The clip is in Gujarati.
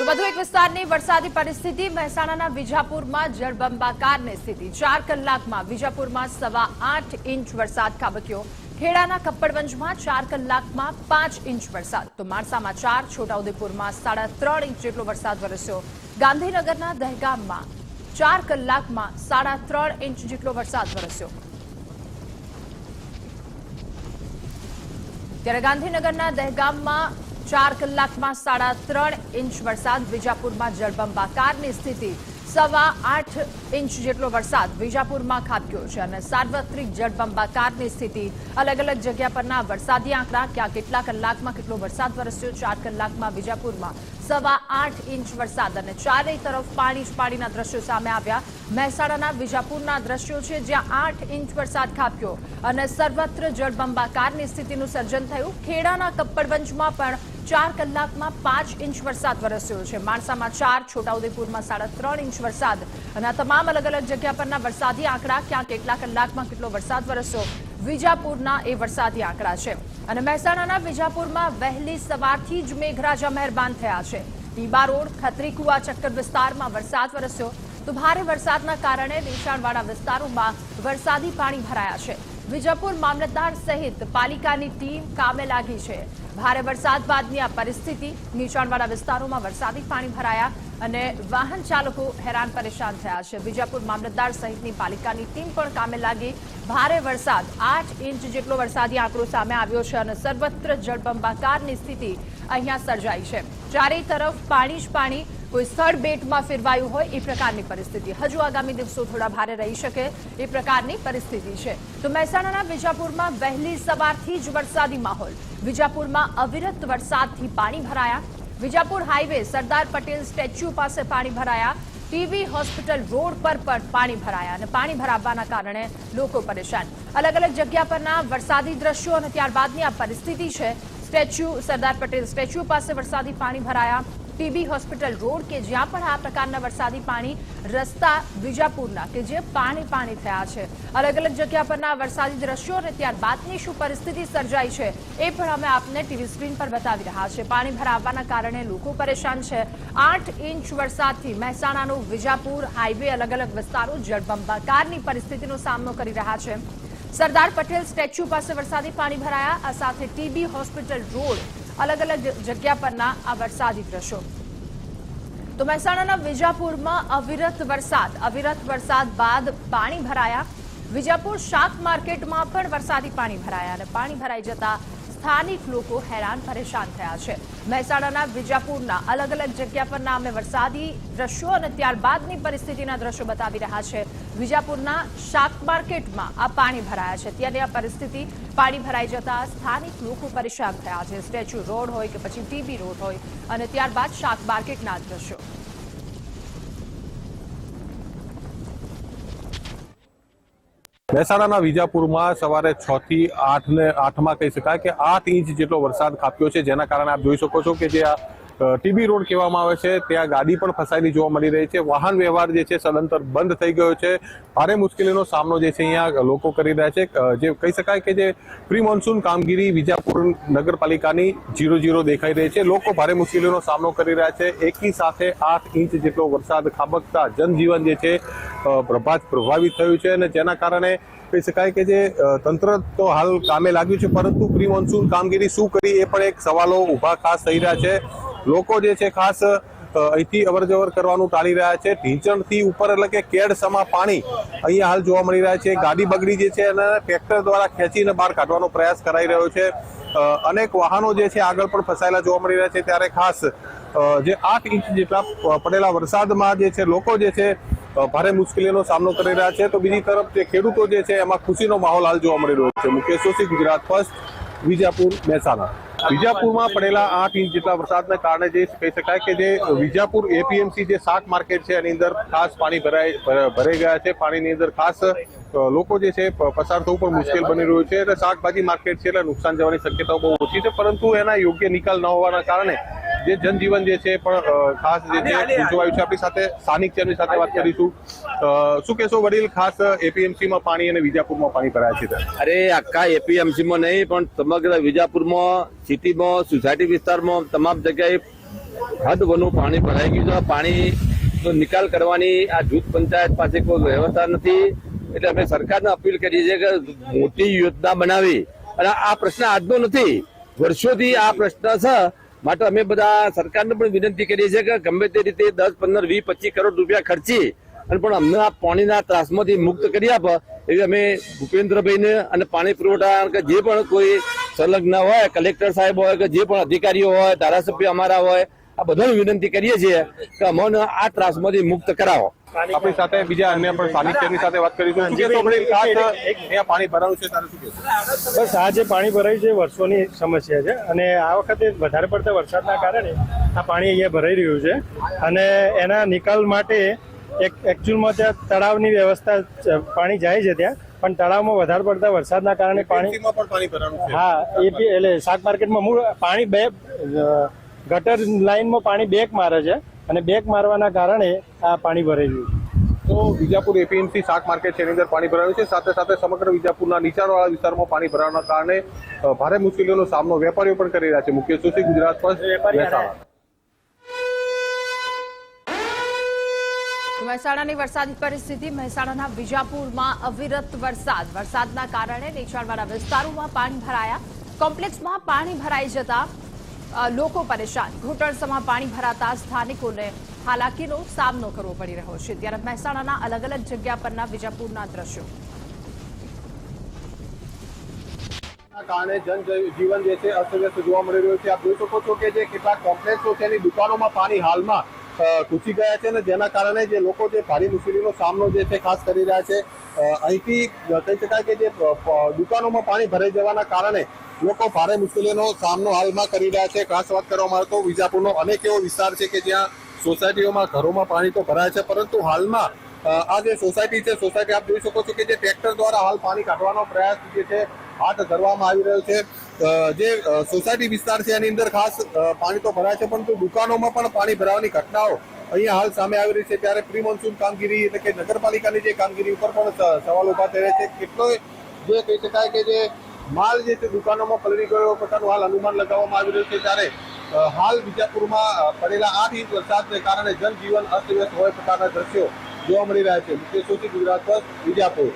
તો વધુ એક વિસ્તારની વરસાદી પરિસ્થિતિ મહેસાણાના વિજાપુરમાં જળબંબાકારની સ્થિતિ 4 કલાકમાં વિજાપુરમાં 8.25 ઇંચ વરસાદ ખાબક્યો। ખેડાના કપ્પડવંજમાં 4 કલાકમાં 5 ઇંચ વરસાદ, તો માણસામાં 4, છોટાઉદેપુરમાં 3.5 ઇંચ જેટલો વરસાદ વરસ્યો। ગાંધીનગરના દહેગામમાં 4 કલાકમાં 3.5 ઇંચ જેટલો વરસાદ વરસ્યો। ત્યારે ગાંધીનગરના દહેગામમાં 4 કલાકમાં 3.5 ઇંચ વરસાદ, વિજાપુરમાં જળબંબાકારની સ્થિતિ 8.25 ઇંચ જેટલો વરસાદ વિજાપુરમાં ખાબક્યો છે અને સાર્વત્રિક જળબંબાકારની સ્થિતિ। અલગ અલગ જગ્યા પરના વરસાદી આંકડા, ક્યાં કેટલા કલાકમાં કેટલો વરસાદ વરસ્યો। 4 કલાકમાં વિજાપુરમાં 8.25 ઇંચ વરસાદ અને ચારેય તરફ પાણી જ પાણીના દ્રશ્યો સામે આવ્યા। મહેસાણાના વિજાપુરના દ્રશ્યો છે, જ્યાં 8 ઇંચ વરસાદ ખાબક્યો અને સર્વત્ર જળબંબાકારની સ્થિતિનું સર્જન થયું। ખેડાના કપ્પડવંજમાં પણ 4 કલાકમાં 5 ઇંચ વરસાદ વરસ્યો છે। માણસામાં 4, છોટાઉદેપુરમાં 3.5 ઇંચ વરસાદ અને આ તમામ અલગ અલગ જગ્યા પરના વરસાદી આંકડા, ક્યાં કેટલા કલાકમાં કેટલો વરસાદ વરસ્યો, વિજાપુરના એ વરસાદી આંકડા છે। અને મહેસાણાના વિજાપુરમાં વહેલી સવારથી જ મેઘરાજા મહેરબાન થયા છે। ટીબા રોડ, ખત્રીકુવા ચક્કર વિસ્તારમાં વરસાદ વરસ્યો, તો ભારે વરસાદના કારણે નીચાણવાળા વિસ્તારોમાં વરસાદી પાણી ભરાયા છે। વિજાપુર મામલતદાર સહિત પાલિકાની ટીમ કામે લાગી છે। ભારે વરસાદ બાદની આ પરિસ્થિતિ, નીચાણવાળા વિસ્તારોમાં વરસાદી પાણી ભરાયા અને વાહન ચાલકો હેરાન પરેશાન થયા છે। વિજાપુર મામલતદાર સહિતની પાલિકાની ટીમ પણ કામે લાગી। ભારે વરસાદ 8 ઇંચ જેટલો વરસાદી આંકડો સામે આવ્યો છે અને સર્વત્ર જળબંબાકારની સ્થિતિ અહીંયા સર્જાઈ છે। ચારેય તરફ પાણી જ પાણી, કોઈ સ્થળ બેટમાં ફેરવાયું હોય એ પ્રકારની પરિસ્થિતિ। હજુ આગામી દિવસો થોડા ભારે રહી શકે એ પ્રકારની પરિસ્થિતિ છે। તો મહેસાણાના વિજાપુરમાં વહેલી સવારથી જ વરસાદી માહોલ। વિજાપુરમાં અવિરત વરસાદથી પાણી ભરાયા। વિજાપુર હાઈવે સરદાર પટેલ સ્ટેચ્યુ પાસે પાણી ભરાયા। ટીબી હોસ્પિટલ રોડ પર પણ પાણી ભરાયા અને પાણી ભરાવાના કારણે લોકો પરેશાન। અલગ અલગ જગ્યા પરના વરસાદી દ્રશ્યો અને ત્યારબાદની આ પરિસ્થિતિ છે। સ્ટેચ્યુ, સરદાર પટેલ સ્ટેચ્યુ પાસે વરસાદી પાણી ભરાયા। ટીબી હોસ્પિટલ રોડ કે જ્યાં પણ આ પ્રકારના વરસાદી પાણી, રસ્તા વિજાપુરના કે જે પાણી થયા છે। અલગ અલગ જગ્યા પરના વરસાદી દ્રશ્યો અને ત્યારબાદની શું પરિસ્થિતિ સર્જાઈ છે એ પણ અમે આપને ટીવી સ્ક્રીન પર બતાવી રહ્યા છે। પાણી ભરાવાના કારણે લોકો પરેશાન છે। 8 ઇંચ વરસાદથી મહેસાણાનું વિજાપુર હાઈવે, અલગ અલગ વિસ્તારો જળબંબાકારની પરિસ્થિતિનો સામનો કરી રહ્યા છે। સરદાર પટેલ સ્ટેચ્યુ પાસે વરસાદી પાણી ભરાયા। આ સાથે ટીબી હોસ્પિટલ રોડ, અલગ અલગ જગ્યા પરના આ વરસાદી દ્રશ્યો। તો મહેસાણાના વિજાપુરમાં અવિરત વરસાદ બાદ પાણી ભરાયા। વિજાપુર શાક માર્કેટમાં પણ વરસાદી પાણી ભરાયા અને પાણી ભરાઈ જતા સ્થાનિક લોકો હેરાન પરેશાન થયા છે। મહેસાણાના વિજાપુરના અલગ અલગ જગ્યા પરના અમે વરસાદી દ્રશ્યો અને ત્યારબાદની પરિસ્થિતિના દ્રશ્યો બતાવી રહ્યા છે। વિજાપુરના શાક માર્કેટમાં આ પાણી ભરાયા છે, ત્યારે આ પરિસ્થિતિ, પાણી ભરાઈ જતા સ્થાનિક લોકો પરેશાન થયા છે। સ્ટેચ્યુ રોડ હોય કે પછી ટીબી રોડ હોય અને ત્યારબાદ શાક માર્કેટના દ્રશ્યો। મહેસાણાના વિજાપુરમાં સવારે 6 થી 8 કહી શકાય કે 8 ઇંચ જેટલો વરસાદ ખાબક્યો છે, જેના કારણે આપ જોઈ શકો છો કે જે આ ટીબી રોડ કહેવામાં આવે છે ત્યાં ગાડી પણ ફસાયેલી જોવા મળી રહી છે। વાહન વ્યવહાર જે છે સદંતર બંધ થઈ ગયો છે। ભારે મુશ્કેલીનો સામનો જે છે અહીંયા લોકો કરી રહ્યા છે। જે કહી શકાય કે જે પ્રી મોન્સૂન કામગીરી વિજાપુર નગરપાલિકાની 0-0 દેખાઈ રહી છે। લોકો ભારે મુશ્કેલીનો સામનો કરી રહ્યા છે। એકી સાથે 8 ઇંચ જેટલો વરસાદ ખાબકતા જનજીવન જે છે પ્રભાવિત થયું છે અને જેના કારણે કહી શકાય કે જે તંત્ર તો હાલ કામે લાગ્યું છે, પરંતુ પ્રી મોન્સૂન કામગીરી શું કરી એ પણ એક સવાલો ઉભા ખાસ થઈ રહ્યા છે। લોકો જે છે ખાસ અહીંથી અવરજવર કરવાનું ટાળી રહ્યા છે। ઢીંચણથી ઉપર એટલે કે કેડ સમા પાણી અહીંયા હાલ જોવા મળી રહ્યા છે। ગાડી બગડી જે છે અને ટ્રેક્ટર દ્વારા ખેંચીને બહાર કાઢવાનો પ્રયાસ કરાઈ રહ્યો છે। અનેક વાહનો જે છે આગળ પણ ફસાયેલા જોવા મળી રહ્યા છે। ત્યારે ખાસ જે 8 ઇંચ જેટલા પડેલા વરસાદમાં જે છે લોકો જે છે ભારે મુશ્કેલીનો સામનો કરી રહ્યા છે, તો બીજી તરફ જે ખેડૂતો જે છે એમાં ખુશીનો માહોલ હાલ જોવા મળી રહ્યો છે। મુકેશ જોશી, ગુજરાત ફર્સ્ટ, વિજાપુર, મહેસાણા। વિજાપુરમાં પડેલા 8 ઇંચ જેટલા વરસાદને કારણે જે કહી શકાય કે જે વિજાપુર એપીએમસી જે શાક માર્કેટ છે એની અંદર ખાસ પાણી ભરાઈ ગયા છે। પાણીની અંદર ખાસ લોકો જે છે પસાર થવું પણ મુશ્કેલ બની રહ્યું છે। એટલે શાકભાજી માર્કેટ છે એટલે નુકસાન જવાની શક્યતાઓ બહુ ઓછી છે, પરંતુ એના યોગ્ય નિકાલ ન હોવાના કારણે જે જનજીવન જે છે પણ ખાસ જે છે ગુંચવાયું છે। આપણી સાથે સ્થાનિક છે, એમની સાથે વાત કરીશું। શું કહેશો વડીલ, ખાસ એપીએમસીમાં પાણી અને વિજાપુરમાં પાણી ભરાયા છે? અરે આખા એપીએમસીમાં નહીં પણ સમગ્ર વિજાપુરમાં, સિટીમાં, સોસાયટી વિસ્તારમાં તમામ જગ્યાએ હદવનું પાણી ભરાઈ ગયું છે. પાણીનો નિકાલ કરવાની આ જૂથ પંચાયત પાસે કોઈ વ્યવસ્થા નથી. એટલે અમે સરકારને અપીલ કરીએ છીએ કે મોટી યોજના બનાવી, અને આ પ્રશ્ન આજનો નથી, વર્ષોથી આ પ્રશ્ન છે. માટે અમે બધા સરકારને પણ વિનંતી કરીએ છીએ કે ગમે તે રીતે 10, 15, 20, 25 કરોડ રૂપિયા ખર્ચી અને પણ અમને આ પાણીના ત્રાસમાંથી મુક્ત કરી આપે એવી અમે ભૂપેન્દ્રભાઈને અને પાણી પુરવઠા કે જે પણ કોઈ સંલગ્ન હોય, કલેક્ટર સાહેબ હોય કે જે પણ અધિકારીઓ હોય, ધારાસભ્ય અમારા હોય, આ બધાને વિનંતી કરીએ છીએ કે અમને આ ત્રાસમાંથી મુક્ત કરાવો. આપણી સાથે બીજા અન્ય પણ સાનિધ્યની સાથે વાત કરીશું. શું કહેશો ભાઈ, અહીંયા પાણી ભરાયું છે, તારે શું કહેશો? બસ આ જે પાણી ભરાયું છે વર્ષોની સમસ્યા છે, અને આ વખતે વધારે પડતા વરસાદના કારણે આ પાણી અહીંયા ભરાઈ રહ્યું છે, અને એના નિકાલ માટે એકચ્યુઅલમાં ત્યાં તળાવની વ્યવસ્થા, પાણી જાય છે ત્યાં, પણ તળાવમાં વધારે પડતા વરસાદના કારણે પાણી પણ પાણી ભરાયું છે. હા, એટલે શાક માર્કેટમાં મૂળ પાણી બે ગટર લાઈનમાં પાણી બેક મારે છે, અને બેક મારવાના કારણે આ પાણી ભરાઈ રહ્યું છે. તો વિજાપુર એપીએમસી શાક માર્કેટ છે એની અંદર પાણી ભરાયું છે. સાથે સાથે સમગ્ર વિજાપુરના નીચાણવાળા વિસ્તારમાં પાણી ભરાવાના કારણે ભારે મુશ્કેલીઓનો સામનો વેપારીઓ પણ કરી રહ્યા છે. મુકેશ જોશી, ગુજરાત ફર્સ્ટ, મહેસાણા. મહેસાણાની વરસાદી પરિસ્થિતિ. મહેસાણાના વિજાપુરમાં અવિરત વરસાદના કારણે નીચાણવાળા વિસ્તારોમાં પાણી ભરાયા. કોમ્પ્લેક્સમાં પાણી ભરાઈ જતા લોકો પરેશાન. ઘૂંટણસમાં પાણી ભરાતા સ્થાનિકોને હાલાકીનો સામનો કરવો પડી રહ્યો છે. ત્યારે મહેસાણાના અલગ અલગ જગ્યા પરના વિજાપુરના દ્રશ્યો. કારણે જનજીવન જે છે અસ્તવ્યસ્ત જોવા મળી રહ્યું છે. આપ જોઈ શકો છો કે જે કેટલાક કોમ્પ્લેક્સો છે એની દુકાનોમાં પાણી હાલમાં ઘૂસી ગયા છે, અને જેના કારણે જે લોકો જે ભારે મુશ્કેલીનો સામનો જે છે ખાસ કરી રહ્યા છે. અહીંથી કહી શકાય કે જે દુકાનોમાં પાણી ભરાઈ જવાના કારણે લોકો ભારે મુશ્કેલીનો સામનો હાલમાં કરી રહ્યા છે. ખાસ વાત કરવામાં આવે તો વિજાપુરનો અનેક એવો વિસ્તાર છે કે જ્યાં સોસાયટીઓમાં, ઘરોમાં પાણી તો ભરાય છે, પરંતુ હાલમાં આ જે સોસાયટી છે, સોસાયટી આપ જોઈ શકો છો કે જે ટ્રેક્ટર દ્વારા હાલ પાણી કાઢવાનો પ્રયાસ જે છે હાથ ધરવામાં આવી રહ્યો છે. જે સોસાયટી વિસ્તાર છે એની અંદર ખાસ પાણી તો ભરાય છે, પરંતુ દુકાનોમાં પણ પાણી ભરાવાની ઘટનાઓ અહીંયા હાલ સામે આવી રહી છે. ત્યારે પ્રી મોન્સૂન કામગીરી એટલે કે નગરપાલિકાની જે કામગીરી ઉપર પણ સવાલ ઉભા થયા છે. કેટલો જે કહી શકાય કે જે માલ જે છે દુકાનોમાં પલળી ગયો પ્રકારનું હાલ અનુમાન લગાવવામાં આવી રહ્યું છે. ત્યારે હાલ વિજાપુરમાં પડેલા 8 ઇંચ વરસાદને કારણે જનજીવન અસ્તવ્યસ્ત હોય પ્રકારના દ્રશ્યો જોવા મળી રહ્યા છે. મુકેશ જોશી, ગુજરાત ફર્સ્ટ, વિજાપુર.